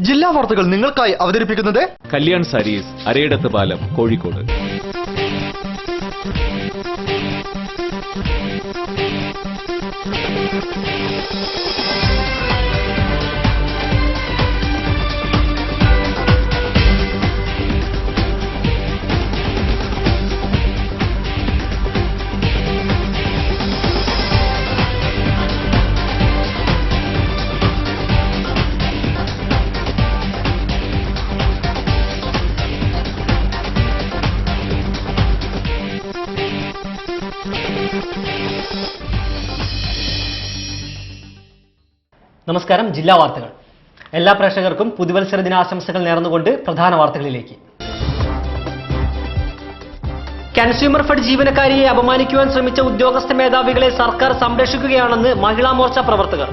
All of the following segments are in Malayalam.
ജില്ലാ വാർത്തകൾ നിങ്ങൾക്കായി അവതരിപ്പിക്കുന്നത് കല്യാൺ സാരീസ്, അരയിടത്ത് പാലം, കോഴിക്കോട്. നമസ്കാരം. ജില്ലാ വാർത്തകൾ. എല്ലാ പ്രേക്ഷകർക്കും പുതുവത്സര ദിനാശംസകൾ നേർന്നുകൊണ്ട് പ്രധാന വാർത്തകളിലേക്ക്. കൺസ്യൂമർ ഫെഡ് ജീവനക്കാരിയെ അപമാനിക്കുവാൻ ശ്രമിച്ച ഉദ്യോഗസ്ഥ മേധാവികളെ സർക്കാർ സംരക്ഷിക്കുകയാണെന്ന് മഹിളാ മോർച്ച പ്രവർത്തകർ.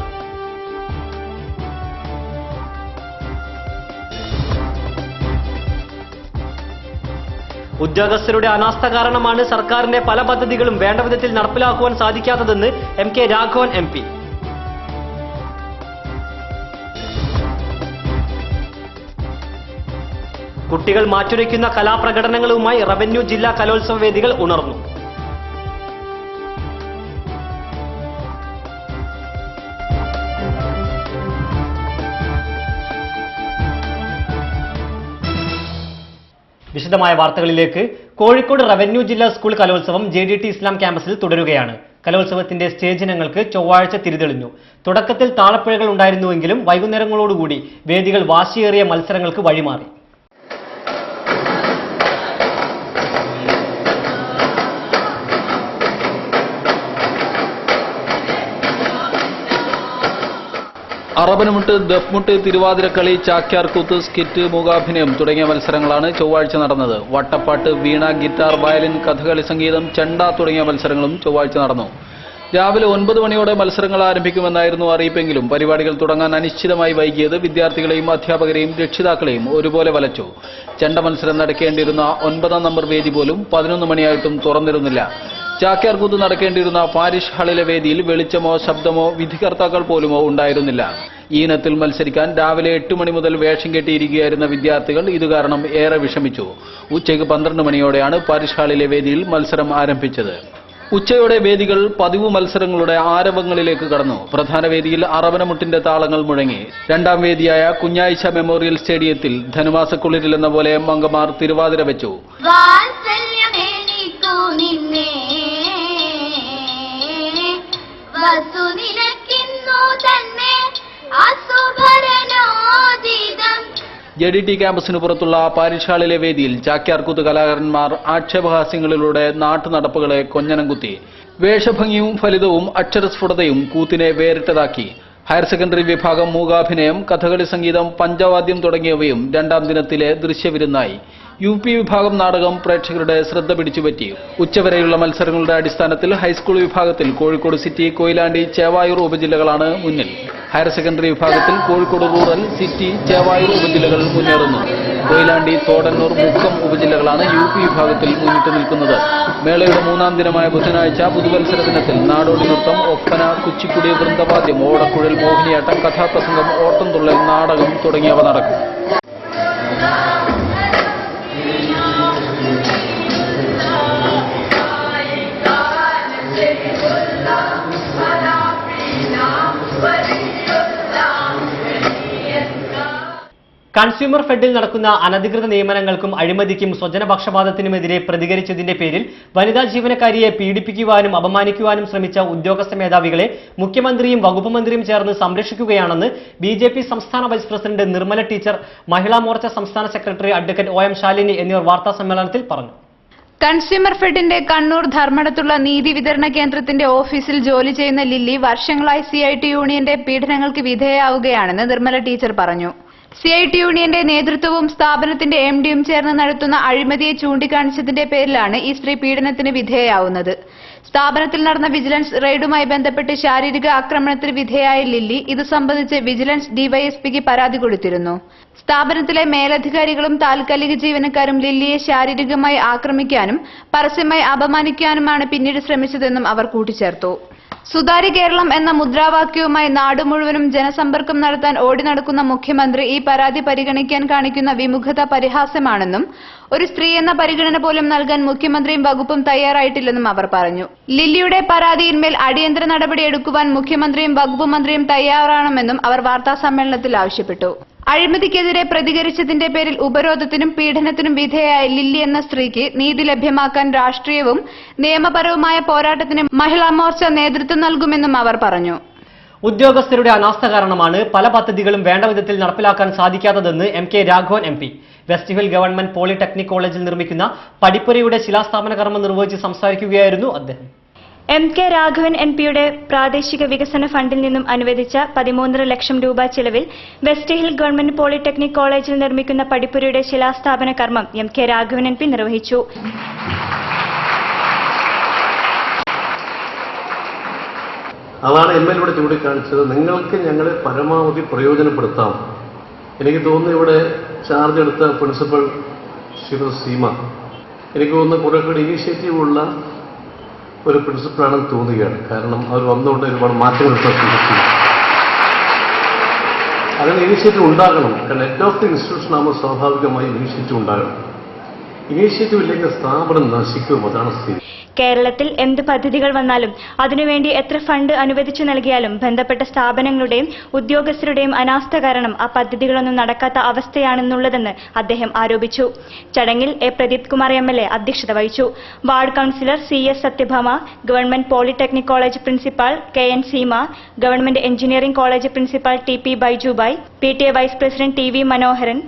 ഉദ്യോഗസ്ഥരുടെ അനാസ്ഥ കാരണമാണ് സർക്കാരിന്റെ പല പദ്ധതികളും വേണ്ട വിധത്തിൽ നടപ്പിലാക്കുവാൻ സാധിക്കാത്തതെന്ന് MK രാഘവൻ MP. കുട്ടികൾ മാറ്റുരയ്ക്കുന്ന കലാപ്രകടനങ്ങളുമായി റവന്യൂ ജില്ലാ കലോത്സവ വേദികൾ ഉണർന്നു. വിശദമായ വാർത്തകളിലേക്ക്. കോഴിക്കോട് റവന്യൂ ജില്ലാ സ്കൂൾ കലോത്സവം JDT ഇസ്ലാം ക്യാമ്പസിൽ തുടരുകയാണ്. കലോത്സവത്തിന്റെ സ്റ്റേജ് ഇനങ്ങൾക്ക് ചൊവ്വാഴ്ച തിരിതെളിഞ്ഞു. തുടക്കത്തിൽ താളപ്പിഴകൾ ഉണ്ടായിരുന്നുവെങ്കിലും വൈകുന്നേരങ്ങളോടുകൂടി വേദികൾ വാശിയേറിയ മത്സരങ്ങൾക്ക് വഴിമാറി. അറബനമുട്ട്, ദഫ്മുട്ട്, തിരുവാതിരക്കളി, ചാക്യാർകൂത്ത്, സ്കിറ്റ്, മൂകാഭിനയം തുടങ്ങിയ മത്സരങ്ങളാണ് ചൊവ്വാഴ്ച നടന്നത്. വട്ടപ്പാട്ട്, വീണ, ഗിറ്റാർ, വയലിൻ, കഥകളി സംഗീതം, ചെണ്ട തുടങ്ങിയ മത്സരങ്ങളും ചൊവ്വാഴ്ച നടന്നു. രാവിലെ 9 മണിയോടെ മത്സരങ്ങൾ ആരംഭിക്കുമെന്നായിരുന്നു അറിയിപ്പെങ്കിലും പരിപാടികൾ തുടങ്ങാൻ അനിശ്ചിതമായി വൈകിയത് വിദ്യാർത്ഥികളെയും അധ്യാപകരെയും രക്ഷിതാക്കളെയും ഒരുപോലെ വലച്ചു. ചെണ്ട മത്സരം നടക്കേണ്ടിയിരുന്ന 9ാം നമ്പർ വേദി പോലും 11 മണിയായിട്ടും തുറന്നിരുന്നില്ല. ചാക്യാർകൂത്ത് നടക്കേണ്ടിയിരുന്ന പാരിഷ് ഹാളിലെ വേദിയിൽ വെളിച്ചമോ ശബ്ദമോ വിധികർത്താക്കൾ പോലുമോ ഉണ്ടായിരുന്നില്ല. ഈ ഇനത്തിൽ മത്സരിക്കാൻ രാവിലെ 8 മണി മുതൽ വേഷം കെട്ടിയിരിക്കുകയായിരുന്ന വിദ്യാർത്ഥികൾ ഇതുകാരണം ഏറെ വിഷമിച്ചു. ഉച്ചയ്ക്ക് 12 മണിയോടെയാണ് പാരിഷ് ഹാളിലെ വേദിയിൽ മത്സരം ആരംഭിച്ചത്. ഉച്ചയോടെ വേദികൾ പതിവ് മത്സരങ്ങളുടെ ആരവങ്ങളിലേക്ക് കടന്നു. പ്രധാന വേദിയിൽ അറബനമുട്ടിന്റെ താളങ്ങൾ മുഴങ്ങി. രണ്ടാം വേദിയായ കുഞ്ഞായിഷ മെമ്മോറിയൽ സ്റ്റേഡിയത്തിൽ ധനുമാസക്കുളിരിലെന്ന പോലെ മംഗമാർ തിരുവാതിര വെച്ചു. JDT ക്യാമ്പസിന് പുറത്തുള്ള പാരിഷ് ഹാളിലെ വേദിയിൽ ചാക്യാർകൂത്ത് കലാകാരന്മാർ ആക്ഷേപഹാസ്യങ്ങളിലൂടെ നാട്ടുനടപ്പുകളെ കൊഞ്ഞനം കുത്തി. വേഷഭംഗിയും ഫലിതവും അക്ഷരസ്ഫുടതയും കൂത്തിനെ വേറിട്ടതാക്കി. ഹയർ സെക്കൻഡറി വിഭാഗം മൂകാഭിനയം, കഥകളി സംഗീതം, പഞ്ചവാദ്യം തുടങ്ങിയവയും രണ്ടാം ദിനത്തിലെ ദൃശ്യവിരുന്നായി. UP വിഭാഗം നാടകം പ്രേക്ഷകരുടെ ശ്രദ്ധ പിടിച്ചുപറ്റി. ഉച്ചവരെയുള്ള മത്സരങ്ങളുടെ അടിസ്ഥാനത്തിൽ ഹൈസ്കൂൾ വിഭാഗത്തിൽ കോഴിക്കോട് സിറ്റി, കൊയിലാണ്ടി, ചേവായൂർ ഉപജില്ലകളാണ് മുന്നിൽ. ഹയർ സെക്കൻഡറി വിഭാഗത്തിൽ കോഴിക്കോട് റൂറൽ, സിറ്റി, ചേവായൂർ ഉപജില്ലകൾ മുന്നേറുന്നു. കൊയിലാണ്ടി, തോടന്നൂർ, മുക്കം ഉപജില്ലകളാണ് UP വിഭാഗത്തിൽ മുന്നിട്ട് നിൽക്കുന്നത്. മേളയുടെ 3ാം ദിനമായ ബുധനാഴ്ച പുതുവത്സര ദിനത്തിൽ നാടോടി നൃത്തം, ഒപ്പന, കുച്ചിപ്പുടി, വൃന്ദവാദ്യം, ഓടക്കുഴൽ, മോഹിനിയാട്ടം, കഥാപ്രസംഗം, ഓട്ടംതുള്ളൽ, നാടകം തുടങ്ങിയവ നടക്കും. കൺസ്യൂമർ ഫെഡിൽ നടക്കുന്ന അനധികൃത നിയമനങ്ങൾക്കും അഴിമതിക്കും സ്വജനപക്ഷപാതത്തിനുമെതിരെ പ്രതികരിച്ചതിന്റെ പേരിൽ വനിതാ ജീവനക്കാരിയെ പീഡിപ്പിക്കുവാനും അപമാനിക്കുവാനും ശ്രമിച്ച ഉദ്യോഗസ്ഥ മേധാവികളെ മുഖ്യമന്ത്രിയും വകുപ്പ് മന്ത്രിയും ചേർന്ന് സംരക്ഷിക്കുകയാണെന്ന് BJP സംസ്ഥാന vice president Nirmala teacher, Mahila Morcha സംസ്ഥാന സെക്രട്ടറി അഡ്വക്കേറ്റ് OM ശാലിനി എന്നിവർ വാർത്താ സമ്മേളനത്തിൽ പറഞ്ഞു. കൺസ്യൂമർ ഫെഡിന്റെ കണ്ണൂർ ധർമ്മടത്തുള്ള നീതി വിതരണ കേന്ദ്രത്തിന്റെ ഓഫീസിൽ ജോലി ചെയ്യുന്ന ലില്ലി വർഷങ്ങളായി CIT യൂണിയന്റെ പീഡനങ്ങൾക്ക് വിധേയയാവുകയാണെന്ന് നിർമ്മല ടീച്ചർ പറഞ്ഞു. CIT യൂണിയന്റെ നേതൃത്വവും സ്ഥാപനത്തിന്റെ MDയും ചേർന്ന് നടത്തുന്ന അഴിമതിയെ ചൂണ്ടിക്കാണിച്ചതിന്റെ പേരിലാണ് ഈ സ്ത്രീ പീഡനത്തിന് വിധേയയാവുന്നത്. സ്ഥാപനത്തിൽ നടന്ന വിജിലൻസ് റെയ്ഡുമായി ബന്ധപ്പെട്ട് ശാരീരിക ആക്രമണത്തിന് വിധേയയായ ലില്ലി ഇത് സംബന്ധിച്ച് വിജിലൻസ് DYSPക്ക് പരാതി കൊടുത്തിരുന്നു. സ്ഥാപനത്തിലെ മേലധികാരികളും താൽക്കാലിക ജീവനക്കാരും ലില്ലിയെ ശാരീരികമായി ആക്രമിക്കാനും പരസ്യമായി അപമാനിക്കാനുമാണ് പിന്നീട് ശ്രമിച്ചതെന്നും അവർ കൂട്ടിച്ചേർത്തു. സുതാര്യ കേരളം എന്ന മുദ്രാവാക്യവുമായി നാട് മുഴുവനും ജനസമ്പർക്കം നടത്താൻ ഓടി നടക്കുന്ന മുഖ്യമന്ത്രി ഈ പരാതി പരിഗണിക്കാൻ കാണിക്കുന്ന വിമുഖത പരിഹാസ്യമാണെന്നും ഒരു സ്ത്രീ എന്ന പരിഗണന പോലും നൽകാൻ മുഖ്യമന്ത്രിയും വകുപ്പും തയ്യാറായിട്ടില്ലെന്നും അവർ പറഞ്ഞു. ലില്ലിയുടെ പരാതിയിന്മേൽ അടിയന്തര നടപടിയെടുക്കുവാൻ മുഖ്യമന്ത്രിയും വകുപ്പ് മന്ത്രിയും തയ്യാറാണെന്നും അവർ വാർത്താസമ്മേളനത്തിൽ ആവശ്യപ്പെട്ടു. അഴിമതിക്കെതിരെ പ്രതികരിച്ചതിന്റെ പേരിൽ ഉപരോധത്തിനും പീഡനത്തിനും വിധേയയായ ലില്ലി എന്ന സ്ത്രീക്ക് നീതി ലഭ്യമാക്കാൻ രാഷ്ട്രീയവും നിയമപരവുമായ പോരാട്ടത്തിന് മഹിളാ മോർച്ച നേതൃത്വം നൽകുമെന്നും അവർ പറഞ്ഞു. ഉദ്യോഗസ്ഥരുടെ അനാസ്ഥ കാരണമാണ് പല പദ്ധതികളും വേണ്ട വിധത്തിൽ നടപ്പിലാക്കാൻ സാധിക്കാത്തതെന്ന് M K Raghavan M P. West Hill government polytechnic കോളേജിൽ നിർമ്മിക്കുന്ന പഠിപ്പുരയുടെ ശിലാസ്ഥാപന കർമ്മം നിർവഹിച്ച് സംസാരിക്കുകയായിരുന്നു അദ്ദേഹം. എം കെ രാഘവൻ എം പിയുടെ പ്രാദേശിക വികസന ഫണ്ടിൽ നിന്നും അനുവദിച്ച 13.5 ലക്ഷം രൂപ ചിലവിൽ വെസ്റ്റ് ഹിൽ ഗവൺമെന്റ് പോളിടെക്നിക് കോളേജിൽ നിർമ്മിക്കുന്ന പഠിപ്പുരയുടെ ശിലാസ്ഥാപന കർമ്മം M K Raghavan M P നിർവഹിച്ചു. അതാണ് എം എൽ ഇവിടെ ചൂണ്ടിക്കാണിച്ചത്. നിങ്ങൾക്ക് ഞങ്ങളെ പരമാവധി പ്രയോജനപ്പെടുത്താം. എനിക്ക് തോന്നുന്നു ഇവിടെ ചാർജ് എടുത്ത പ്രിൻസിപ്പൽ ശ്രീമതി സീമ എനിക്ക് തോന്നുന്നു കുറെ കൂടി ഇനീഷ്യേറ്റീവ് ഉള്ള ഒരു പ്രിൻസിപ്പളാണെന്ന് തോന്നുകയാണ്. കാരണം അവർ വന്നുകൊണ്ട് ഒരുപാട് മാറ്റങ്ങൾ അതിന് ഇനീഷ്യേറ്റീവ് ഉണ്ടാകണം. കാരണം ഹെഡ് ഓഫ് ദി ഇൻസ്റ്റിറ്റ്യൂഷൻ ആകുമ്പോൾ സ്വാഭാവികമായി ഇനീഷ്യേറ്റീവ് ഉണ്ടാകണം. ഇനീഷ്യേറ്റീവ് ഇല്ലെങ്കിൽ സ്ഥാപനം നശിക്കും. അതാണ് സ്ഥിതി. കേരളത്തിൽ എന്ത് പദ്ധതികൾ വന്നാലും അതിനുവേണ്ടി എത്ര ഫണ്ട് അനുവദിച്ചു നൽകിയാലും ബന്ധപ്പെട്ട സ്ഥാപനങ്ങളുടെയും ഉദ്യോഗസ്ഥരുടെയും അനാസ്ഥ കാരണം ആ പദ്ധതികളൊന്നും നടക്കാത്ത അവസ്ഥയാണെന്നുള്ളതെന്ന് അദ്ദേഹം ആരോപിച്ചു. ചടങ്ങിൽ എ പ്രദീപ് കുമാർ MLA അധ്യക്ഷത വഹിച്ചു. Ward councillor CS Sathyabhama, government polytechnic college principal KN Seema, government engineering college principal TP Baijubai, PTA vice president TV Manoharan,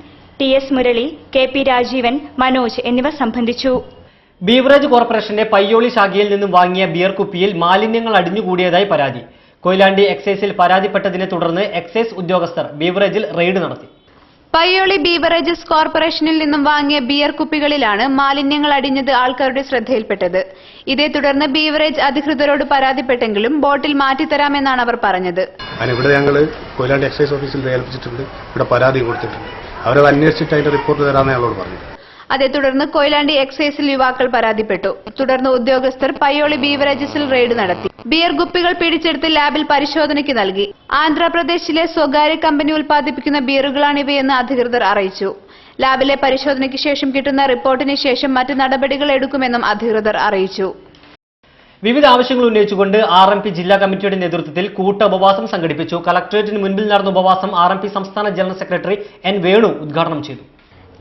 TS Murali, KP Rajeevan, Manoj എന്നിവർ സംബന്ധിച്ചു. ബീവറേജ് കോർപ്പറേഷന്റെ പയ്യോളി ശാഖയിൽ നിന്നും വാങ്ങിയ ബിയർ കുപ്പിയിൽ മാലിന്യങ്ങൾ അടിഞ്ഞുകൂടിയതായി പരാതി. കൊയിലാണ്ടി എക്സൈസിൽ പരാതിപ്പെട്ടതിനെ തുടർന്ന് എക്സൈസ് ഉദ്യോഗസ്ഥർ ബീവറേജിൽ റെയ്ഡ് നടത്തി. പയ്യോളി ബീവറേജസ് കോർപ്പറേഷനിൽ നിന്നും വാങ്ങിയ ബിയർ കുപ്പികളിലാണ് മാലിന്യങ്ങൾ അടിഞ്ഞത് ആൾക്കാരുടെ ശ്രദ്ധയിൽപ്പെട്ടത്. ഇതേ തുടർന്ന് ബീവറേജ് അധികൃതരോട് പരാതിപ്പെട്ടെങ്കിലും ബോട്ടിൽ മാറ്റിത്തരാമെന്നാണ് അവർ പറഞ്ഞത്. ഇവിടെ ഞങ്ങൾ കൊയിലാണ്ടി എക്സൈസ് ഓഫീസിൽ ഏൽപ്പിച്ചിട്ടുണ്ട്. ഇവിടെ പരാതി കൊടുത്തിട്ടുണ്ട്. അവരത് അന്വേഷിച്ചിട്ട് അതിന്റെ റിപ്പോർട്ട് തരാമെന്ന് ഞങ്ങളോട് പറഞ്ഞു. അതേ തുടർന്ന് കൊയിലാണ്ടി എക്സൈസിൽ യുവാക്കൾ പരാതിപ്പെട്ടു. തുടർന്ന് ഉദ്യോഗസ്ഥർ പയ്യോളി ബീവറേജസിൽ റെയ്ഡ് നടത്തി. ബിയർ കുപ്പികൾ പിടിച്ചെടുത്ത് ലാബിൽ പരിശോധനയ്ക്ക് നൽകി. ആന്ധ്രാപ്രദേശിലെ സ്വകാര്യ കമ്പനി ഉൽപ്പാദിപ്പിക്കുന്ന ബിയറുകളാണിവയെന്ന് അധികൃതർ അറിയിച്ചു. ലാബിലെ പരിശോധനയ്ക്ക് ശേഷം കിട്ടുന്ന റിപ്പോർട്ടിന് ശേഷം മറ്റ് നടപടികൾ എടുക്കുമെന്നും അധികൃതർ അറിയിച്ചു. വിവിധ ആവശ്യങ്ങൾ ഉന്നയിച്ചുകൊണ്ട് RMP ജില്ലാ കമ്മിറ്റിയുടെ നേതൃത്വത്തിൽ കൂട്ട ഉപവാസം സംഘടിപ്പിച്ചു. കളക്ടറേറ്റിന് മുൻപിൽ നടന്ന ഉപവാസം RMP സംസ്ഥാന ജനറൽ സെക്രട്ടറി N വേണു ഉദ്ഘാടനം ചെയ്തു.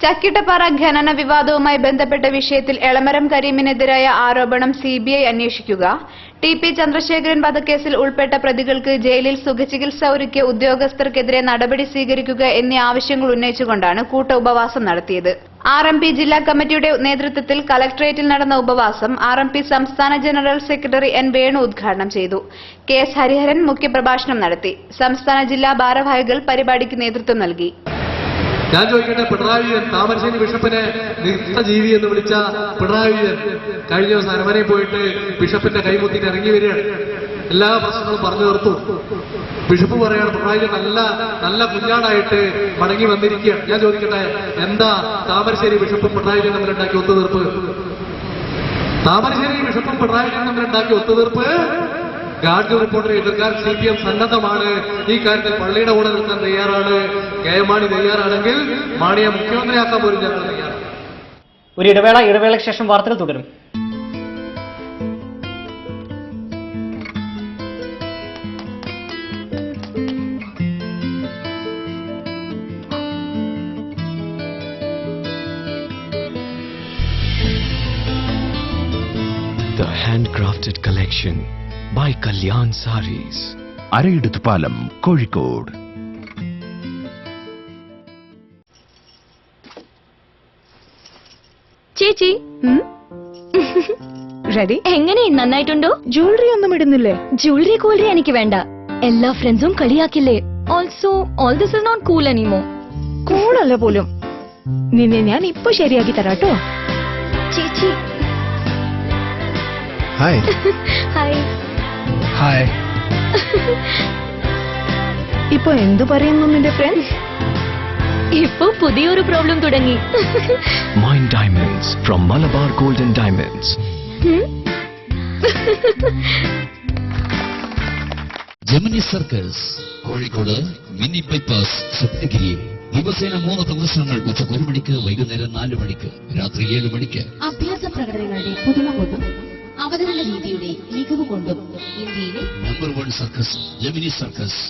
ചക്കിട്ടപ്പാറ ഖനന വിവാദവുമായി ബന്ധപ്പെട്ട വിഷയത്തിൽ എളമരം കരീമിനെതിരായ ആരോപണം CBI അന്വേഷിക്കുക, TP ചന്ദ്രശേഖരൻ വധക്കേസിൽ ഉൾപ്പെട്ട പ്രതികൾക്ക് ജയിലിൽ സുഖചികിത്സ ഒരുക്കിയ ഉദ്യോഗസ്ഥർക്കെതിരെ നടപടി സ്വീകരിക്കുക എന്നീ ആവശ്യങ്ങൾ ഉന്നയിച്ചുകൊണ്ടാണ് കൂട്ട ഉപവാസം നടത്തിയത്. RMP ജില്ലാ കമ്മിറ്റിയുടെ നേതൃത്വത്തിൽ കളക്ടറേറ്റിൽ നടന്ന ഉപവാസം RMP സംസ്ഥാന ജനറൽ സെക്രട്ടറി N വേണു ഉദ്ഘാടനം ചെയ്തു. KS ഹരിഹരൻ മുഖ്യപ്രഭാഷണം നടത്തി. സംസ്ഥാന ജില്ലാ ഭാരവാഹികൾ പരിപാടിക്ക് നേതൃത്വം നൽകി. ഞാൻ ചോദിക്കട്ടെ, പിണറായി വിജയൻ താമരശ്ശേരി ബിഷപ്പിനെ നിർത്തജീവി എന്ന് വിളിച്ച പിണറായി വിജയൻ കഴിഞ്ഞ ദിവസം അരമനയിൽ പോയിട്ട് ബിഷപ്പിന്റെ കൈമുത്തിട്ട് ഇറങ്ങി വരികയാണ്. എല്ലാ പ്രശ്നങ്ങളും പറഞ്ഞു തീർത്തു. ബിഷപ്പ് പറയാണ് പിണറായി വിജയൻ നല്ല കുഞ്ഞാടായിട്ട് മടങ്ങി വന്നിരിക്കുകയാണ്. ഞാൻ ചോദിക്കട്ടെ, എന്താ താമരശ്ശേരി ബിഷപ്പും പിണറായി വിജയൻ തമ്മിലുണ്ടാക്കിയ ഒത്തുതീർപ്പ്? താമരശ്ശേരി ബിഷപ്പും പിണറായി വിജയൻ തമ്മിലുണ്ടാക്കിയ ഒത്തുതീർപ്പ് ഗാഡ്ഗിൽ റിപ്പോർട്ടിനെ എതിർക്കാൻ CPM സന്നദ്ധമാണ്. ഈ കാര്യത്തിൽ പള്ളിയുടെ കൂടെ നിൽക്കാൻ തയ്യാറാണ്. മാണി തയ്യാറാണെങ്കിൽ മാണിയെ മുഖ്യമന്ത്രിയാക്കാൻ പോലും ഞങ്ങൾ തയ്യാറാണ്. ഒരു ഇടവേളയ്ക്ക് ശേഷം വാർത്തകൾ തുടരും. The handcrafted collection by Kalyan Sarees. അരയിടത്ത് പാലം, കോഴിക്കോട്. ചേച്ചി റെഡി? എങ്ങനെ നന്നായിട്ടുണ്ടോ? ജ്വല്ലറി ഒന്നും ഇടുന്നില്ലേ? ജ്വല്ലറി കൂളറി എനിക്ക് വേണ്ട. എല്ലാ ഫ്രണ്ട്സും കളിയാക്കില്ലേ. Also all this is not cool anymore. കൂളല്ല പോലും. നിന്നെ ഞാൻ ഇപ്പൊ ശരിയാക്കി തരാട്ടോ. ചേച്ചി ഹായ്. ഹായ്. ഹായ്. ഇപ്പൊ എന്തു പറയുന്നു നിന്റെ ഫ്രണ്ട്സ്? ഇപ്പൊ പുതിയൊരു പ്രോബ്ലം തുടങ്ങി. Mine Diamonds from Malabar Gold and Diamonds. Gemini circus Kozhikode mini bypass സപ്തഗിരിയിൽ ദിവസേന 3 ദിവസങ്ങൾ ഉച്ചക്ക് 1 മണിക്ക്, വൈകുന്നേരം 4 മണിക്ക്, രാത്രി 7 മണിക്ക്. അഭ്യാസ പ്രകടനങ്ങളുടെ പുതുമ കൊണ്ടും അവതരണ രീതിയുടെ മികവ് കൊണ്ടും ഇന്ത്യയിലെ number 1 circus Gemini circus.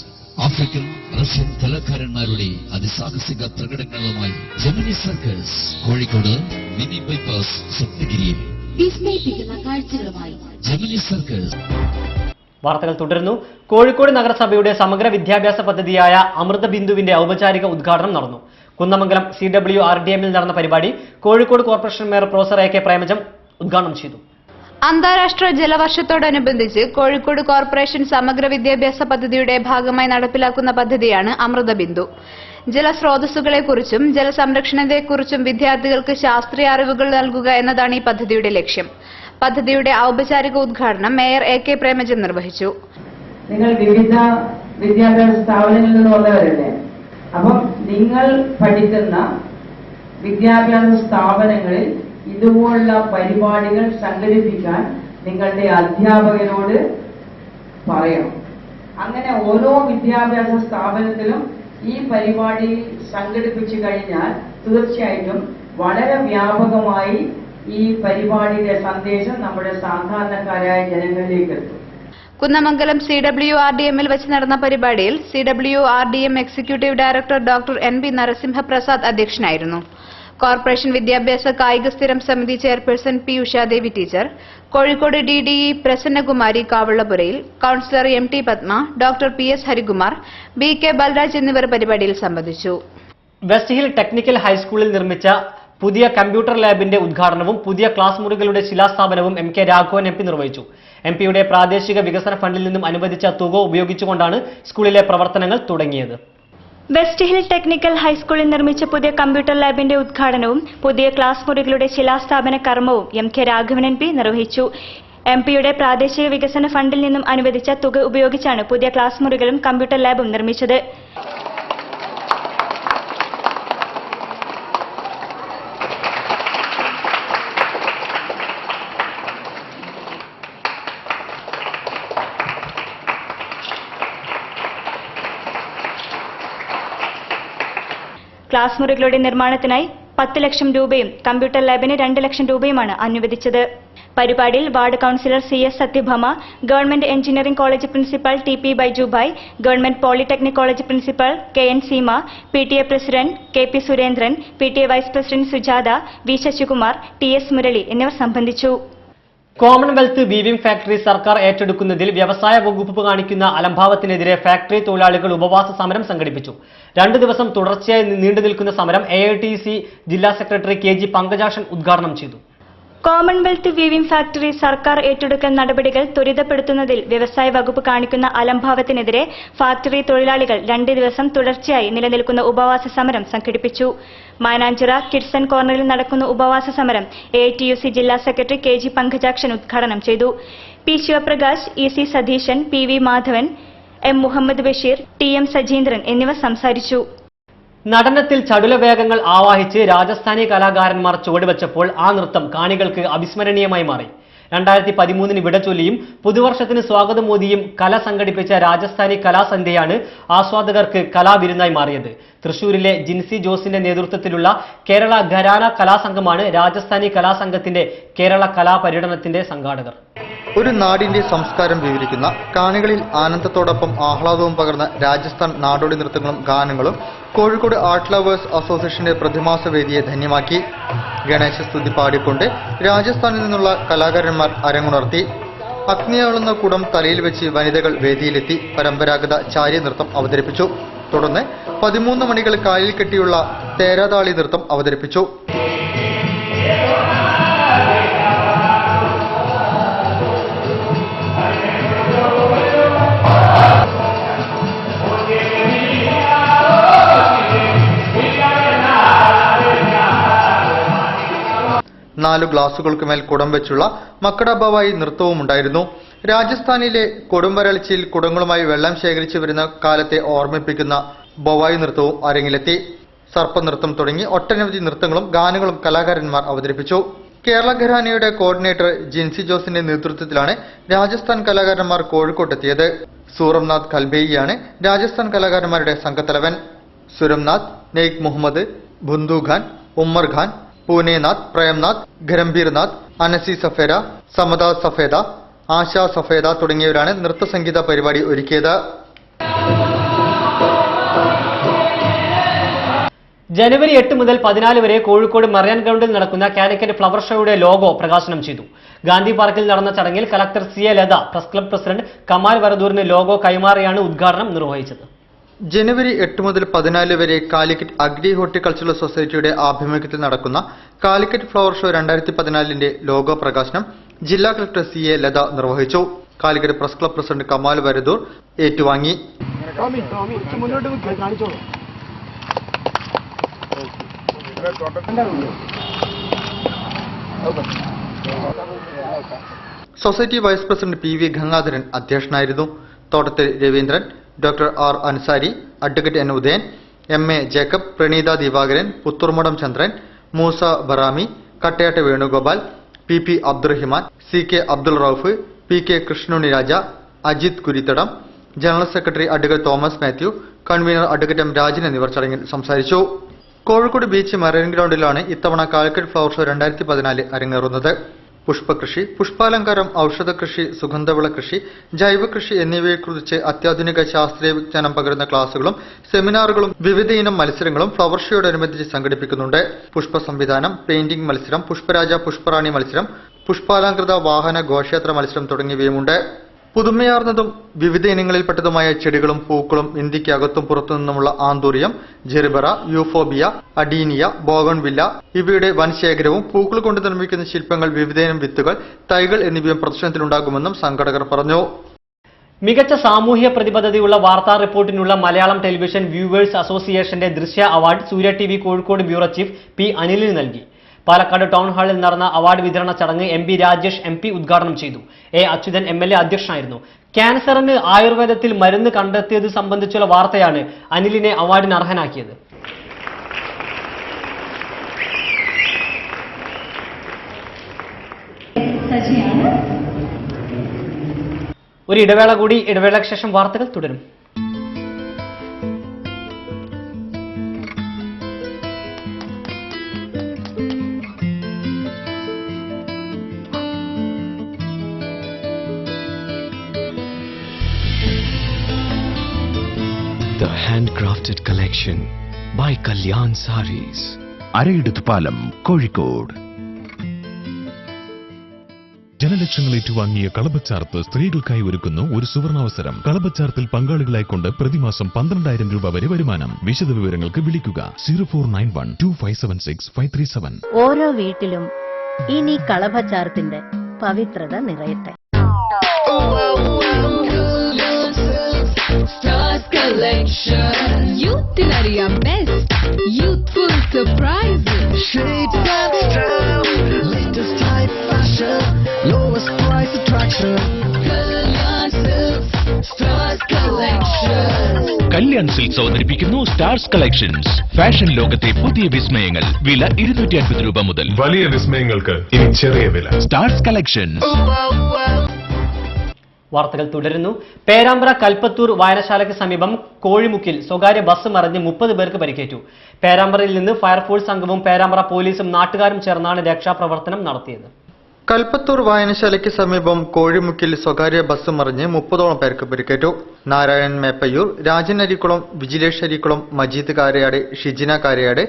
African, Russian കലാകാരന്മാരുടെ അതിസാഹസിക പ്രകടനങ്ങളുമായി Gemini circus Kozhikode mini bypass സപ്തഗിരിയിൽ. വിസ്മയിപ്പിക്കുന്ന കാഴ്ചകളുമായി ജെമിനി സർക്കസ്. വാർത്തകൾ തുടരുന്നു. കോഴിക്കോട് നഗരസഭയുടെ സമഗ്ര വിദ്യാഭ്യാസ പദ്ധതിയായ അമൃത ബിന്ദുവിന്റെ ഔപചാരിക ഉദ്ഘാടനം നടന്നു. കുന്നമംഗലം CWRDMൽ നടന്ന പരിപാടി Kozhikode corporation mayor professor AK Premajam ഉദ്ഘാടനം ചെയ്തു. അന്താരാഷ്ട്ര ജലവർഷത്തോടനുബന്ധിച്ച് കോഴിക്കോട് കോർപ്പറേഷൻ സമഗ്ര വിദ്യാഭ്യാസ പദ്ധതിയുടെ ഭാഗമായി നടപ്പിലാക്കുന്ന പദ്ധതിയാണ് അമൃത ബിന്ദു. ജലസ്രോതസ്സുകളെക്കുറിച്ചും ജലസംരക്ഷണത്തെക്കുറിച്ചും വിദ്യാർത്ഥികൾക്ക് ശാസ്ത്രീയ അറിവുകൾ നൽകുക എന്നതാണ് ഈ പദ്ധതിയുടെ ലക്ഷ്യം. പദ്ധതിയുടെ ഔപചാരിക ഉദ്ഘാടനം മേയർ AK പ്രേമജം നിർവഹിച്ചു. നിങ്ങൾ വിവിധ വിദ്യാഭ്യാസ സ്ഥാപനങ്ങളിൽ നിന്ന് വന്നവരല്ലേ? അപ്പം നിങ്ങൾ പഠിക്കുന്ന വിദ്യാഭ്യാസ സ്ഥാപനങ്ങളിൽ ഇതുപോലുള്ള പരിപാടികൾ സംഘടിപ്പിക്കാൻ നിങ്ങളുടെ അധ്യാപകരോട് പറയണം. അങ്ങനെ ഓരോ വിദ്യാഭ്യാസ സ്ഥാപനത്തിലും ഈ പരിപാടി സംഘടിപ്പിച്ചു കഴിഞ്ഞാൽ തീർച്ചയായിട്ടും വളരെ വ്യാപകമായി ഈ പരിപാടിയുടെ സന്ദേശം നമ്മുടെ സാധാരണക്കാരായ ജനങ്ങളിലേക്ക് എത്തും. കുന്നമംഗലം CWRDMൽ വെച്ച് നടന്ന പരിപാടിയിൽ CWRDM executive director doctor NB Narasimhaprasad അധ്യക്ഷനായിരുന്നു. കോർപ്പറേഷൻ വിദ്യാഭ്യാസ കായിക സ്ഥിരം സമിതി chairperson P Ushadevi teacher, Kozhikode DDE Prasannakumari Kavallapurayil, councillor MT Padma, doctor PS Harikumar, BK Balraj എന്നിവർ പരിപാടിയിൽ സംബന്ധിച്ചു. വെസ്റ്റ് ഹിൽ ടെക്നിക്കൽ ഹൈസ്കൂളിൽ നിർമ്മിച്ച പുതിയ കമ്പ്യൂട്ടർ ലാബിന്റെ ഉദ്ഘാടനവും പുതിയ ക്ലാസ് മുറികളുടെ ശിലാസ്ഥാപനവും MK രാഘവൻ MP നിർവഹിച്ചു. MPയുടെ പ്രാദേശിക വികസന ഫണ്ടിൽ നിന്നും അനുവദിച്ച തുക ഉപയോഗിച്ചുകൊണ്ടാണ് സ്കൂളിലെ പ്രവർത്തനങ്ങൾ തുടങ്ങിയത്. വെസ്റ്റ് ഹിൽ ടെക്നിക്കൽ ഹൈസ്കൂളിൽ നിർമ്മിച്ച പുതിയ കമ്പ്യൂട്ടർ ലാബിന്റെ ഉദ്ഘാടനവും പുതിയ ക്ലാസ് മുറികളുടെ ശിലാസ്ഥാപന കർമ്മവും MK രാഘവൻ MP നിർവഹിച്ചു. MPയുടെ പ്രാദേശിക വികസന ഫണ്ടിൽ നിന്നും അനുവദിച്ച തുക ഉപയോഗിച്ചാണ് പുതിയ ക്ലാസ് മുറികളും കമ്പ്യൂട്ടർ ലാബും നിർമ്മിച്ചത്. ക്ലാസ് മുറികളുടെ നിർമ്മാണത്തിനായി 10 ലക്ഷം രൂപയും കമ്പ്യൂട്ടർ ലാബിന് 2 ലക്ഷം രൂപയുമാണ് അനുവദിച്ചത്. പരിപാടിയിൽ ward councillor CS Sathyabhama, government engineering college principal TP Baijubhai, government polytechnic college principal KN Seema, PTA president KP Surendran, PTA vice president Sujatha, V Sasikumar, TS Murali എന്നിവർ സംബന്ധിച്ചു. കോമൺവെൽത്ത് വീവിംഗ് ഫാക്ടറി സർക്കാർ ഏറ്റെടുക്കുന്നതിൽ വ്യവസായ വകുപ്പ് കാണിക്കുന്ന അലംഭാവത്തിനെതിരെ ഫാക്ടറി തൊഴിലാളികൾ ഉപവാസ സമരം സംഘടിപ്പിച്ചു. 2 ദിവസം തുടർച്ചയായി നീണ്ടുനിൽക്കുന്ന സമരം AITC ജില്ലാ സെക്രട്ടറി KG പങ്കജാക്ഷൻ ഉദ്ഘാടനം ചെയ്തു. കോമൺവെൽത്ത് വീവിംഗ് ഫാക്ടറി സർക്കാർ ഏറ്റെടുക്കൽ നടപടികൾ ത്വരിതപ്പെടുത്തുന്നതിൽ വ്യവസായ വകുപ്പ് കാണിക്കുന്ന അലംഭാവത്തിനെതിരെ ഫാക്ടറി തൊഴിലാളികൾ 2 ദിവസം തുടർച്ചയായി നിലനിൽക്കുന്ന ഉപവാസ സമരം സംഘടിപ്പിച്ചു. മാനാഞ്ചിറ കിഡ്സൺ കോർണറിൽ നടക്കുന്ന ഉപവാസ സമരം AITUC ജില്ലാ സെക്രട്ടറി KG പങ്കജാക്ഷൻ ഉദ്ഘാടനം ചെയ്തു. P Sivaprakash, EC Satheesan, PV Madhavan, M Muhammad Basheer, TM Sajeendran എന്നിവർ സംസാരിച്ചു. നടനത്തിൽ ചടുലവേഗങ്ങൾ ആവാഹിച്ച് രാജസ്ഥാനി കലാകാരന്മാർ ചുവടുവെച്ചപ്പോൾ ആ നൃത്തം കാണികൾക്ക് അവിസ്മരണീയമായി മാറി. 2013 വിടചൊല്ലിയും പുതുവർഷത്തിന് സ്വാഗതമോദിയും കല സംഘടിപ്പിച്ച രാജസ്ഥാനി കലാസന്ധ്യയാണ് ആസ്വാദകർക്ക് കലാവിരുന്നായി മാറിയത്. തൃശൂരിലെ ജിൻസി ജോസിന്റെ നേതൃത്വത്തിലുള്ള കേരള ഘരാന കലാസംഘമാണ് രാജസ്ഥാനി കലാസംഘത്തിന്റെ കേരള കലാപര്യടനത്തിന്റെ സംഘാടകർ. ഒരു നാടിന്റെ സംസ്കാരം വിവരിക്കുന്ന, കാണികളിൽ ആനന്ദത്തോടൊപ്പം ആഹ്ലാദവും പകർന്ന രാജസ്ഥാൻ നാടോടി നൃത്തങ്ങളും ഗാനങ്ങളും കോഴിക്കോട് ആർട്ട് ലവേഴ്സ് അസോസിയേഷന്റെ പ്രതിമാസ വേദിയെ ധന്യമാക്കി. ഗണേശസ്തുതി പാടിക്കൊണ്ട് രാജസ്ഥാനിൽ നിന്നുള്ള കലാകാരന്മാർ അരങ്ങുണർത്തി. അഗ്നിയാളുന്ന കുടം തലയിൽ വെച്ച് വനിതകൾ വേദിയിലെത്തി പരമ്പരാഗത ചാരി നൃത്തം അവതരിപ്പിച്ചു. തുടർന്ന് 13 മണികൾ കാലിൽ കെട്ടിയുള്ള തേരാതാളി നൃത്തം അവതരിപ്പിച്ചു. നാലു ഗ്ലാസുകൾക്കുമേൽ കുടം വെച്ചുള്ള മക്കട ബവായി നൃത്തവും ഉണ്ടായിരുന്നു. രാജസ്ഥാനിലെ കൊടുംവരൾച്ചയിൽ കുടങ്ങളുമായി വെള്ളം ശേഖരിച്ചു വരുന്ന കാലത്തെ ഓർമ്മിപ്പിക്കുന്ന ബവായി നൃത്തവും അരങ്ങിലെത്തി. സർപ്പനൃത്തം തുടങ്ങി ഒട്ടനവധി നൃത്തങ്ങളും ഗാനങ്ങളും കലാകാരന്മാർ അവതരിപ്പിച്ചു. കേരള ഘരാനയുടെ കോർഡിനേറ്റർ ജിൻസി ജോസിന്റെ നേതൃത്വത്തിലാണ് രാജസ്ഥാൻ കലാകാരന്മാർ കോഴിക്കോട്ടെത്തിയത്. സൂറംനാഥ് ഖൽബേയിയാണ് രാജസ്ഥാൻ കലാകാരന്മാരുടെ സംഘത്തലവൻ. സുരംനാഥ്, നെയ്ക് മുഹമ്മദ്, ബുന്ദു ഖാൻ, ഉമ്മർ ഖാൻ, പൂനെനാഥ്, പ്രേംനാഥ്, ഖരംബീർനാഥ്, അനസി സഫേര, സമദ സഫേദ, ആശ സഫേദ തുടങ്ങിയവരാണ് നൃത്തസംഗീത പരിപാടി ഒരുക്കിയത്. ജനുവരി 8 മുതൽ 14 വരെ കോഴിക്കോട് മറിയാൻ ഗ്രൗണ്ടിൽ നടക്കുന്ന കാലിക്കറ്റ് ഫ്ലവർ ഷോയുടെ ലോഗോ പ്രകാശനം ചെയ്തു. ഗാന്ധി പാർക്കിൽ നടന്ന ചടങ്ങിൽ collector CA Latha, press club president Kamal വരദൂറിന് ലോഗോ കൈമാറിയാണ് ഉദ്ഘാടനം നിർവഹിച്ചത്. ജനുവരി 8 മുതൽ 14 വരെ കാലിക്കറ്റ് അഗ്രി ഹോർട്ടിക്കൾച്ചറൽ സൊസൈറ്റിയുടെ ആഭിമുഖ്യത്തിൽ നടക്കുന്ന കാലിക്കറ്റ് ഫ്ലവർ ഷോ 2014ന്റെ ലോഗോ പ്രകാശനം ജില്ലാ കളക്ടർ CA ലത നിർവഹിച്ചു. Calicut press club president Kamal Varadoor ഏറ്റുവാങ്ങി. Society vice president PV Gangadharan അധ്യക്ഷനായിരുന്നു. Thottathil Raveendran, doctor R Ansari, advocate N Udayan, MA Jacob, Praneetha Divakaran, Puthoormadam Chandran, Moosa Barami, Kattayat Venugopal, PP Abdurahiman, CK Abdul Rauf, PK Krishnunni Raja, Ajith Kurithadam, general secretary advocate Thomas Mathew, convener advocate M Rajan എന്നിവർ ചടങ്ങിൽ സംസാരിച്ചു. കോഴിക്കോട് ബീച്ച് മറൈൻ ഗ്രൗണ്ടിലാണ് ഇത്തവണ കാലിക്കറ്റ് ഫ്ലവർ ഷോ 2014 അരങ്ങേറുന്നത്. പുഷ്പകൃഷി, പുഷ്പാലങ്കാരം, ഔഷധകൃഷി, സുഗന്ധവിള കൃഷി, ജൈവകൃഷി എന്നിവയെക്കുറിച്ച് അത്യാധുനിക ശാസ്ത്രീയ വിജ്ഞാനം പകരുന്ന ക്ലാസുകളും സെമിനാറുകളും വിവിധ ഇനം മത്സരങ്ങളും ഫ്ലവർ ഷോയോടനുബന്ധിച്ച് സംഘടിപ്പിക്കുന്നുണ്ട്. പുഷ്പ സംവിധാനം, പെയിന്റിംഗ് മത്സരം, പുഷ്പരാജ പുഷ്പറാണി മത്സരം, പുഷ്പാലങ്കൃത വാഹന ഘോഷയാത്ര മത്സരം തുടങ്ങിയവയുമുണ്ട്. പുതുമയാർന്നതും വിവിധ ഇനങ്ങളിൽപ്പെട്ടതുമായ ചെടികളും പൂക്കളും ഇന്ത്യക്ക് അകത്തും പുറത്തു നിന്നുമുള്ള ആന്തൂറിയം, ജെറിബറ, യൂഫോബിയ, അഡീനിയ, ബോഗൺവില്ല ഇവയുടെ വൻശേഖരവും പൂക്കൾ കൊണ്ട് നിർമ്മിക്കുന്ന ശില്പങ്ങൾ, വിവിധയിനം വിത്തുകൾ, തൈകൾ എന്നിവയും പ്രദർശനത്തിലുണ്ടാകുമെന്നും സംഘാടകർ പറഞ്ഞു. മികച്ച സാമൂഹ്യ പ്രതിബദ്ധതയുള്ള വാർത്താ റിപ്പോർട്ടിനുള്ള മലയാളം ടെലിവിഷൻ വ്യൂവേഴ്സ് അസോസിയേഷന്റെ ദൃശ്യ അവാർഡ് സൂര്യ TV Kozhikode bureau chief P അനിലിന് നൽകി. പാലക്കാട് ടൗൺ ഹാളിൽ നടന്ന അവാർഡ് വിതരണ ചടങ്ങ് MP രാജേഷ് MP ഉദ്ഘാടനം ചെയ്തു. A അച്യുതൻ MLA അധ്യക്ഷനായിരുന്നു. ക്യാൻസറിന് ആയുർവേദത്തിൽ മരുന്ന് കണ്ടെത്തിയത് സംബന്ധിച്ചുള്ള വാർത്തയാണ് അനിലിനെ അവാർഡിന് അർഹനാക്കിയത്. ഒരു ഇടവേള കൂടി. ഇടവേളയ്ക്ക് ശേഷം വാർത്തകൾ തുടരും. The handcrafted collection by Kalyan Sarees. അരയിടത്ത് പാലം, കോഴിക്കോട്. ജനലക്ഷങ്ങൾ ഏറ്റുവാങ്ങിയ കളഭച്ചാർത്ത് സ്ത്രീകൾക്കായി ഒരുക്കുന്നു ഒരു സുവർണാവസരം. കളഭച്ചാർത്തിൽ പങ്കാളികളായിക്കൊണ്ട് പ്രതിമാസം 12,000 രൂപ വരെ വരുമാനം. വിശദ വിവരങ്ങൾക്ക് വിളിക്കുക 04912576 ഓരോ വീട്ടിലും ഇനി കളഭച്ചാർത്തിന്റെ പവിത്രത നിറയട്ടെ. Stars Collection. Youthilariya best. Youthful surprises. Shapes and style. Latest type fashion. Lowest price attraction. Kalyan Silks. Stars Collection. Kalyan silks അവതരിപ്പിക്കുന്നു സ്റ്റാർസ് കളക്ഷൻസ്. ഫാഷൻ ലോകത്തെ പുതിയ വിസ്മയങ്ങൾ. വില 250 രൂപ മുതൽ. വലിയ വിസ്മയങ്ങൾക്ക് ഇനി ചെറിയ വില. Stars collections. വാർത്തകൾ തുടരുന്നു. പേരാമ്പ്ര കൽപ്പത്തൂർ വായനശാലയ്ക്ക് സമീപം കോഴിമുക്കിൽ സ്വകാര്യ ബസ് മറിഞ്ഞ് 30 പേർക്ക് പരിക്കേറ്റു. പേരാമ്പ്രയിൽ നിന്ന് ഫയർഫോഴ്സ് സംഘവും പേരാമ്പ്ര പോലീസും നാട്ടുകാരും ചേർന്നാണ് രക്ഷാപ്രവർത്തനം നടത്തിയത്. കൽപ്പത്തൂർ വായനശാലയ്ക്ക് സമീപം കോഴിമുക്കിൽ സ്വകാര്യ ബസ് മറിഞ്ഞ് 30ഓളം പേർക്ക് പരിക്കേറ്റു. നാരായണൻ മേപ്പയ്യൂർ, രാജൻ അരിക്കുളം, വിജിലേഷ് അരിക്കുളം, മജീദ് കാരയാട്, ഷിജിന കാരയാട്,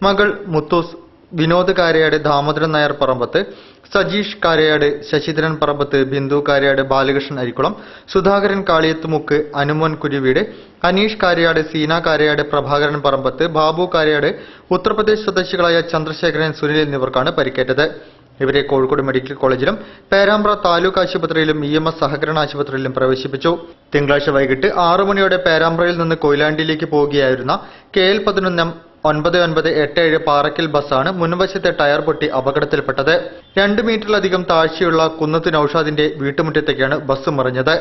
മകൾ മുത്തൂസ്, വിനോദ് കാരയാട്, ദാമോദരൻ നായർ പറമ്പത്ത്, സജീഷ് കാരയാട്, ശശിധരൻ പറമ്പത്ത്, ബിന്ദു കാരയാട്, ബാലകൃഷ്ണൻ അരിക്കുളം, സുധാകരൻ കാളിയത്തുമുക്ക്, അനുമോൻ കുരുവീട്, അനീഷ് കാരയാട്, സീന കാരയാട്, പ്രഭാകരൻ പറമ്പത്ത്, ബാബു കാരയാട്, ഉത്തർപ്രദേശ് സ്വദേശികളായ ചന്ദ്രശേഖരൻ, സുനിൽ എന്നിവർക്കാണ് പരിക്കേറ്റത്. ഇവരെ കോഴിക്കോട് മെഡിക്കൽ കോളേജിലും പേരാമ്പ്ര താലൂക്ക് ആശുപത്രിയിലും EMS സഹകരണ ആശുപത്രിയിലും പ്രവേശിപ്പിച്ചു. തിങ്കളാഴ്ച വൈകിട്ട് 6 മണിയോടെ പേരാമ്പ്രയിൽ നിന്ന് കൊയിലാണ്ടിയിലേക്ക് പോവുകയായിരുന്ന KL 11M 9987 പാറക്കൽ ബസ്സാണ് മുൻവശത്തെ ടയർ പൊട്ടി അപകടത്തിൽപ്പെട്ടത്. 2 മീറ്ററിലധികം താഴ്ചയുള്ള കുന്നത്ത് നൌഷാദിന്റെ വീട്ടുമുറ്റത്തേക്കാണ് ബസ് മറിഞ്ഞത്.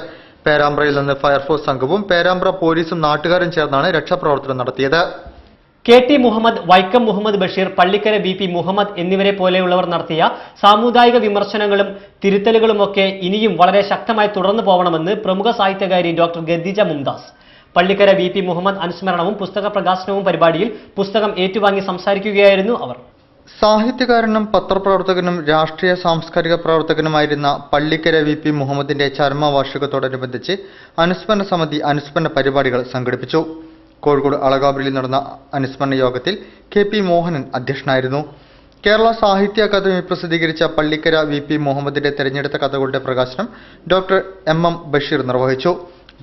പേരാമ്പ്രയിൽ നിന്ന് ഫയർഫോഴ്സ് സംഘവും പേരാമ്പ്ര പോലീസും നാട്ടുകാരും ചേർന്നാണ് രക്ഷാപ്രവർത്തനം നടത്തിയത്. KT മുഹമ്മദ്, വൈക്കം മുഹമ്മദ് ബഷീർ, പള്ളിക്കര VP മുഹമ്മദ് എന്നിവരെ പോലെയുള്ളവർ നടത്തിയ സാമുദായിക വിമർശനങ്ങളും തിരുത്തലുകളുമൊക്കെ ഇനിയും വളരെ ശക്തമായി തുടർന്നു പോകണമെന്ന് പ്രമുഖ സാഹിത്യകാരി ഡോക്ടർ ഗദ്ദിജ മുംതാസ്. പള്ളിക്കര VP മുഹമ്മദ് അനുസ്മരണവും പുസ്തക പ്രകാശനവും പരിപാടിയിൽ പുസ്തകം ഏറ്റുവാങ്ങി സംസാരിക്കുകയായിരുന്നു അവർ. സാഹിത്യകാരനും പത്രപ്രവർത്തകനും രാഷ്ട്രീയ സാംസ്കാരിക പ്രവർത്തകനുമായിരുന്ന പള്ളിക്കര VP മുഹമ്മദിന്റെ ചരമവാർഷികത്തോടനുബന്ധിച്ച് അനുസ്മരണ സമിതി അനുസ്മരണ പരിപാടികൾ സംഘടിപ്പിച്ചു. കോഴിക്കോട് അളകാപുരിയിൽ നടന്ന അനുസ്മരണ യോഗത്തിൽ KP മോഹനൻ അധ്യക്ഷനായിരുന്നു. കേരള സാഹിത്യ അക്കാദമി പ്രസിദ്ധീകരിച്ച പള്ളിക്കര VP മുഹമ്മദിന്റെ തെരഞ്ഞെടുത്ത കഥകളുടെ പ്രകാശനം ഡോക്ടർ MM ബഷീർ നിർവഹിച്ചു.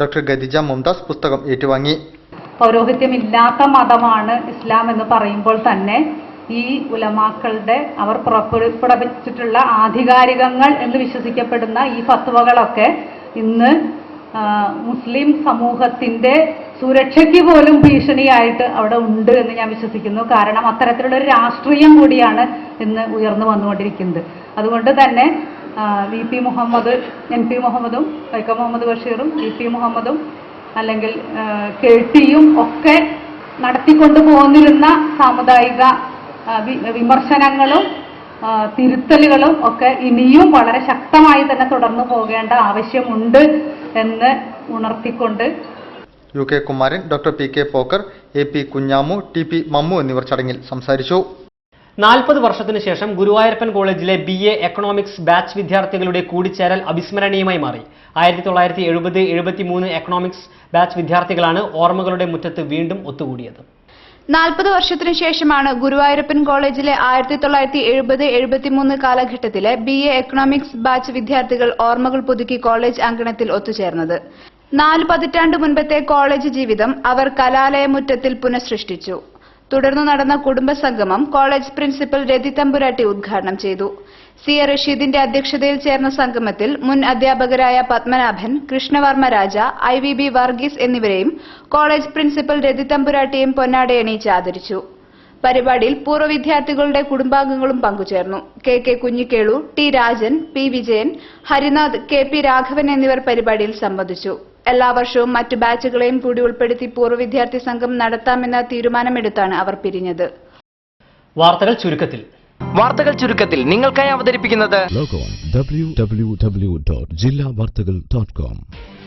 ഡോക്ടർ ഗദ്ദിജ മുംതാസ് പുസ്തകം ഏറ്റുവാങ്ങി. പൗരോഹിത്യമില്ലാത്ത മതമാണ് ഇസ്ലാം എന്ന് പറയുമ്പോൾ തന്നെ ഈ ഉലമാക്കളുടെ അവർ പുറപ്പെടുവിച്ചിട്ടുള്ള ആധികാരികങ്ങൾ എന്ന് വിശ്വസിക്കപ്പെടുന്ന ഈ ഫത്വകളൊക്കെ ഇന്ന് മുസ്ലിം സമൂഹത്തിന്റെ സുരക്ഷയ്ക്ക് പോലും ഭീഷണിയായിട്ട് അവിടെ ഉണ്ട് എന്ന് ഞാൻ വിശ്വസിക്കുന്നു. കാരണം അത്തരത്തിലുള്ള ഒരു രാഷ്ട്രീയം കൂടിയാണ് ഇന്ന് ഉയർന്നു വന്നുകൊണ്ടിരിക്കുന്നത്. അതുകൊണ്ട് തന്നെ VP മുഹമ്മദ്, NP മുഹമ്മദും, വൈക്കം മുഹമ്മദ് ബഷീറും VP മുഹമ്മദും അല്ലെങ്കിൽ KTയും ഒക്കെ നടത്തിക്കൊണ്ടു പോന്നിരുന്ന സാമുദായിക വിമർശനങ്ങളും തിരുത്തലുകളും ഒക്കെ ഇനിയും വളരെ ശക്തമായി തന്നെ തുടർന്നു പോകേണ്ട ആവശ്യമുണ്ട് എന്ന് ഉണർത്തിക്കൊണ്ട് UK Kumaran, doctor PK Pokker, AP Kunhamu, TP Mammu എന്നിവർ ചടങ്ങിൽ സംസാരിച്ചു. 40 വർഷത്തിനു ശേഷം ഗുരുവായൂരപ്പൻ കോളേജിലെ BA എക്കണോമിക്സ് ബാച്ച് വിദ്യാർത്ഥികളുടെ കൂടിച്ചേരൽ അവിസ്മരണീയമായി മാറി. 1970-73 എക്കണോമിക്സ് ബാച്ച് വിദ്യാർത്ഥികളാണ് ഓർമ്മകളുടെ മുറ്റത്ത് വീണ്ടും ഒത്തുകൂടിയത്. 40 വർഷത്തിനു ശേഷമാണ് ഗുരുവായൂരപ്പൻ കോളേജിലെ 1970-73 കാലഘട്ടത്തിലെ BA എക്കണോമിക്സ് ബാച്ച് വിദ്യാർത്ഥികൾ ഓർമ്മകൾ പുതുക്കി കോളേജ് അങ്കണത്തിൽ ഒത്തുചേർന്നത്. 4 പതിറ്റാണ്ട് മുൻപത്തെ കോളേജ് ജീവിതം അവർ കലാലയമുറ്റത്തിൽ പുനഃസൃഷ്ടിച്ചു. തുടർന്ന് നടന്ന കുടുംബസംഗമം കോളേജ് പ്രിൻസിപ്പൽ രതി തമ്പുരാട്ടി ഉദ്ഘാടനം ചെയ്തു. CA റഷീദിന്റെ അധ്യക്ഷതയിൽ ചേർന്ന സംഗമത്തിൽ മുൻ അധ്യാപകരായ പത്മനാഭൻ, കൃഷ്ണവർമ്മ രാജ, IVB വർഗീസ് എന്നിവരെയും കോളേജ് പ്രിൻസിപ്പൽ രതി തമ്പുരാട്ടിയും പൊന്നാടയണിയിച്ച് ആദരിച്ചു. പരിപാടിയിൽ പൂർവ്വ വിദ്യാർത്ഥികളുടെ കുടുംബാംഗങ്ങളും പങ്കുചേർന്നു. KK Kunhikelu, T Rajan, P Vijayan, Harinath, KP Raghavan എന്നിവർ പരിപാടിയിൽ സംബന്ധിച്ചു. എല്ലാ വർഷവും മറ്റു ബാച്ചുകളെയും കൂടി ഉൾപ്പെടുത്തി പൂർവ്വ വിദ്യാർത്ഥി സംഘം നടത്താമെന്ന തീരുമാനമെടുത്താണ് അവർ പിരിഞ്ഞത്. വാർത്തകൾ ചുരുക്കത്തിൽ നിങ്ങൾക്കായി അവതരിപ്പിക്കുന്നത് www.jillavartagal.com.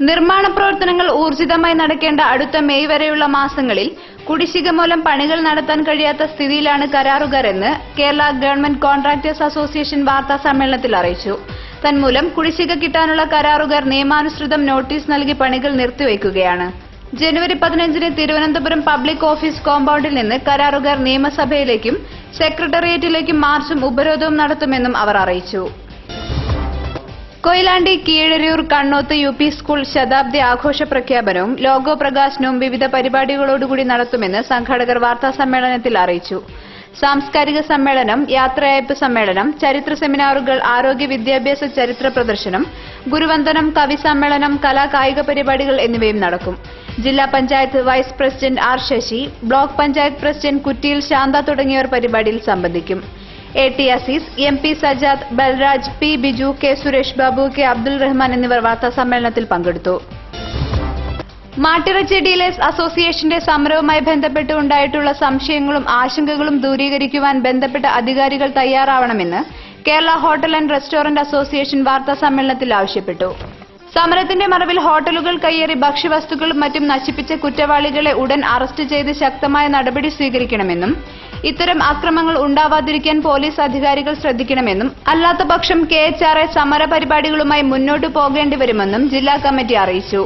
നിർമ്മാണ പ്രവർത്തനങ്ങൾ ഊർജിതമായി നടക്കേണ്ട അടുത്ത മെയ് വരെയുള്ള മാസങ്ങളിൽ കുടിശ്ശിക മൂലം പണികൾ നടത്താൻ കഴിയാത്ത സ്ഥിതിയിലാണ് കരാറുകാരെന്ന് കേരള ഗവൺമെന്റ് കോൺട്രാക്ടേഴ്സ് അസോസിയേഷൻ വാർത്താ സമ്മേളനത്തിൽ അറിയിച്ചു. തന്മൂലം കുടിശ്ശിക കിട്ടാനുള്ള കരാറുകാർ നിയമാനുസൃതം നോട്ടീസ് നൽകി പണികൾ നിർത്തിവയ്ക്കുകയാണ്. ജനുവരി 15-ന് തിരുവനന്തപുരം പബ്ലിക് ഓഫീസ് കോമ്പൗണ്ടിൽ നിന്ന് കരാറുകാർ നിയമസഭയിലേക്കും സെക്രട്ടേറിയറ്റിലേക്കും മാർച്ചും ഉപരോധവും നടത്തുമെന്നും അവർ അറിയിച്ചു. കൊയിലാണ്ടി കീഴരിയൂർ കണ്ണോത്ത് UP സ്കൂൾ ശതാബ്ദി ആഘോഷ പ്രഖ്യാപനവും ലോഗോ പ്രകാശനവും വിവിധ പരിപാടികളോടുകൂടി നടത്തുമെന്ന് സംഘാടകർ വാർത്താ സമ്മേളനത്തിൽ അറിയിച്ചു. സാംസ്കാരിക സമ്മേളനം, യാത്രയയപ്പ് സമ്മേളനം, ചരിത്ര സെമിനാറുകൾ, ആരോഗ്യ വിദ്യാഭ്യാസ ചരിത്ര പ്രദർശനം, ഗുരുവന്ദനം, കവി സമ്മേളനം, കലാ കായിക പരിപാടികൾ എന്നിവയും നടക്കും. ജില്ലാ panchayat vice president R Sasi, block panchayat president Kuttiyil Santha തുടങ്ങിയവർ പരിപാടിയിൽ സംബന്ധിക്കും. AT Azeez, MP Sajad, Balraj, P Biju, K Suresh Babu, K Abdul Rahman എന്നിവർ വാർത്താ സമ്മേളനത്തിൽ പങ്കെടുത്തു. മാട്ടിറച്ചി ഡീലേഴ്സ് അസോസിയേഷന്റെ സമരവുമായി ബന്ധപ്പെട്ട് ഉണ്ടായിട്ടുള്ള സംശയങ്ങളും ആശങ്കകളും ദൂരീകരിക്കുവാൻ ബന്ധപ്പെട്ട അധികാരികൾ തയ്യാറാവണമെന്ന് Kerala hotel and restaurant association വാർത്താ സമ്മേളനത്തിൽ ആവശ്യപ്പെട്ടു. സമരത്തിന്റെ മറവിൽ ഹോട്ടലുകൾ കയ്യേറി ഭക്ഷ്യവസ്തുക്കളും മറ്റും നശിപ്പിച്ച കുറ്റവാളികളെ ഉടൻ അറസ്റ്റ് ചെയ്ത് ശക്തമായ നടപടി സ്വീകരിക്കണമെന്നും ഇത്തരം അക്രമങ്ങൾ ഉണ്ടാവാതിരിക്കാൻ പോലീസ് അധികാരികൾ ശ്രദ്ധിക്കണമെന്നും അല്ലാത്തപക്ഷം KHRA സമര പരിപാടികളുമായി മുന്നോട്ടു പോകേണ്ടി വരുമെന്നും ജില്ലാ കമ്മിറ്റി അറിയിച്ചു.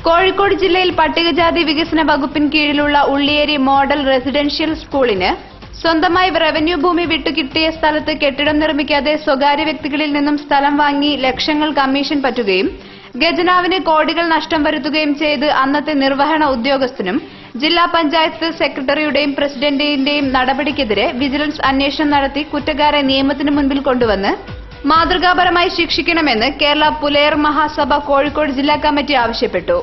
കോഴിക്കോട് ജില്ലയിൽ പട്ടികജാതി വികസന വകുപ്പിന് കീഴിലുള്ള ഉള്ളിയേരി മോഡൽ റെസിഡൻഷ്യൽ സ്കൂളിന് സ്വന്തമായി റവന്യൂ ഭൂമി വിട്ടുകിട്ടിയ സ്ഥലത്ത് കെട്ടിടം നിർമ്മിക്കാതെ സ്വകാര്യ വ്യക്തികളിൽ നിന്നും സ്ഥലം വാങ്ങി ലക്ഷങ്ങൾ കമ്മീഷൻ പറ്റുകയും ഖജനാവിന് കോടികൾ നഷ്ടം വരുത്തുകയും ചെയ്ത് അന്നത്തെ നിർവഹണ ഉദ്യോഗസ്ഥനും ജില്ലാ പഞ്ചായത്ത് സെക്രട്ടറിയുടെയും പ്രസിഡന്റിന്റെയും നടപടിക്കെതിരെ വിജിലൻസ് അന്വേഷണം നടത്തി കുറ്റക്കാരെ നിയമത്തിന് മുൻപിൽ കൊണ്ടുവന്ന് മാതൃകാപരമായി ശിക്ഷിക്കണമെന്ന് കേരള പുലയർ മഹാസഭ കോഴിക്കോട് ജില്ലാ കമ്മിറ്റി ആവശ്യപ്പെട്ടു.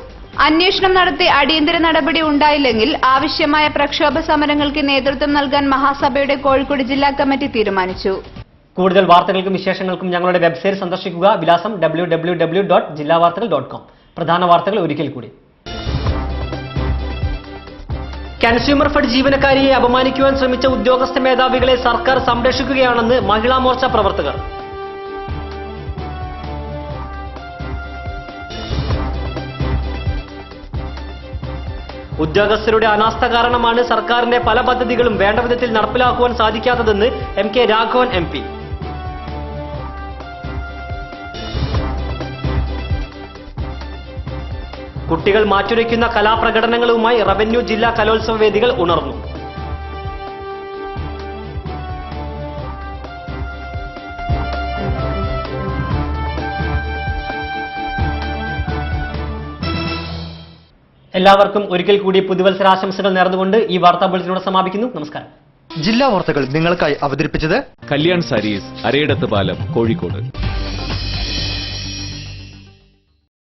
അന്വേഷണം നടത്തി അടിയന്തര നടപടി ഉണ്ടായില്ലെങ്കിൽ ആവശ്യമായ പ്രക്ഷോഭ സമരങ്ങൾക്ക് നേതൃത്വം നൽകാൻ മഹാസഭയുടെ കോഴിക്കോട് ജില്ലാ കമ്മിറ്റി തീരുമാനിച്ചു. കൂടുതൽ വാർത്തകൾക്കും വിശേഷങ്ങൾക്കും ഞങ്ങളുടെ വെബ്സൈറ്റ് സന്ദർശിക്കുക. വിലാസം www.jillavartagal.com. പ്രധാന വാർത്തകൾ ഒരിക്കൽ കൂടി. കൺസ്യൂമർ ഫെഡ് ജീവനക്കാരിയെ അപമാനിക്കുവാൻ ശ്രമിച്ച ഉദ്യോഗസ്ഥ മേധാവികളെ സർക്കാർ സംരക്ഷിക്കുകയാണെന്ന് മഹിളാ മോർച്ച പ്രവർത്തകർ. ഉദ്യോഗസ്ഥരുടെ അനാസ്ഥ കാരണമാണ് സർക്കാരിന്റെ പല പദ്ധതികളും വേണ്ട വിധത്തിൽ നടപ്പിലാക്കുവാൻ സാധിക്കാത്തതെന്ന് MK രാഘവൻ MP. കുട്ടികൾ മാറ്റുരയ്ക്കുന്ന കലാപ്രകടനങ്ങളുമായി റവന്യൂ ജില്ലാ കലോത്സവ വേദികൾ ഉണർന്നു. എല്ലാവർക്കും ഒരിക്കൽ കൂടി പുതുവത്സരാശംസകൾ നേർന്നുകൊണ്ട് ഈ വാർത്താ ബുള്ളറ്റിനോട് സമാപിക്കുന്നു. നമസ്കാരം. ജില്ലാ വാർത്തകൾ നിങ്ങൾക്കായി അവതരിപ്പിച്ചത് കല്യാൺ സാരീസ്, അരയിടത്ത് പാലം, കോഴിക്കോട്.